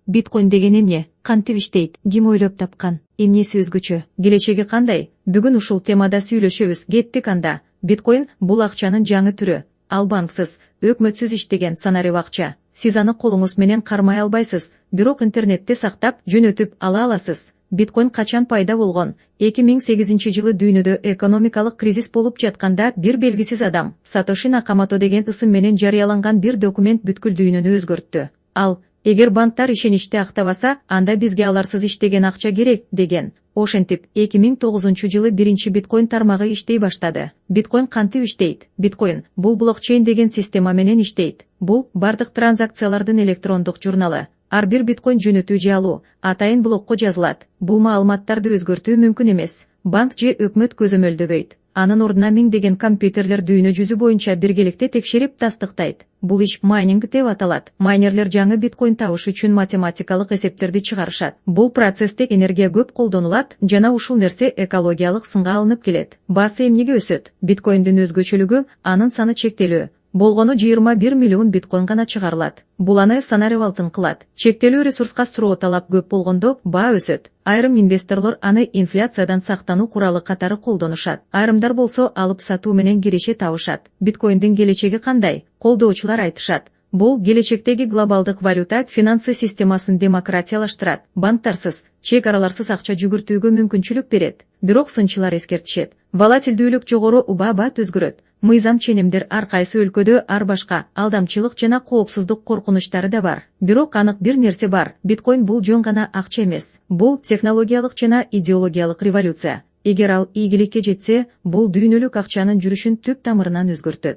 Биткоин деген эмне? Кантип иштейт? Ким ойлоп тапкан? Эмнеси өзгөчө? Келечеги кандай? Бүгүн ушул темада сүйлөшөбүз. Кеттик анда. Биткоин бул акчанын жаңы түрү. Ал банксыз, өкмөтсүз иштеген санарип акча. Сиз аны колуңуз менен кармай албайсыз, бирок интернетте сактап, жөнөтүп ала аласыз. Биткоин качан пайда болгон? 2008-жылы дүйнөдө экономикалык кризис болуп жатканда бир белгисиз адам, Сатоши Накамото деген ысым менен жарыяланган бир документ бүткүл дүйнөнү өзгөрттү. Ал, эгер банктар ишеничти актабаса, анда бизге аларсыз иштеген акча керек, деген. Ошентип, 2009-жылы биринчи биткоин тармагы иштей баштады. Биткоин кантип иштейт? Биткоин — бул блокчейн деген система менен иштейт. Бул бардык транзакциялардын электрондук журналы. Ар бир биткоин жөнөтүү же алуу атайын блокко жазылат. Бул маалыматтарды өзгөртүү мүмкүн эмес. Банк же өкмөт көзөмөлдөбөйт. Анын ордуна миңдеген компьютерлер дүйнө жүзү боюнча биргеликте текшерип тастыктайт. Бул иш майнинг деп аталат. Майнерлер жаңы биткоин табыш үчүн математикалык эсептерди чыгарышат. Бул процессте энергия көп колдонулат жана ушул нерсе экологиялык сынга алынып келет. Баасы эмнеге өсөт? Биткоиндин өзгөчөлүгү анын саны чектелүү. Болгону 21 миллион биткоин гана чыгарылат. Бул аны санарип алтын кылат. Чектелүү ресурска суроо талап көп болгондо баа өсөт. Айрым инвесторлор аны инфляциядан сактануу куралы катары колдонушат. Айрымдар болсо алып сатуу менен киреше табышат. Биткоиндин келечеги кандай? Колдоочулар айтышат. Бул келечектеги глобалдык валюта финансы системасын демократиялаштырат. Банктарсыз, чек араларсыз акча жүгүртүүгө мүмкүнчүлүк берет. Бирок сынчылар эскертишет. Волатилдүүлүк жогору убаа-бат өзгөрөт. Мыйзам ченемдер ар кайсы өлкөдө ар башка, алдамчылык жана коопсуздук коркунучтары да бар. Бирок анык бир нерсе бар. Биткоин бул жөн гана акча эмес. Бул технологиялык жана идеологиялык революция. Эгер ал ийгиликке жетсе, бул дүйнөлүк акчанын жүрүшүн түп тамырынан өзгөртөт.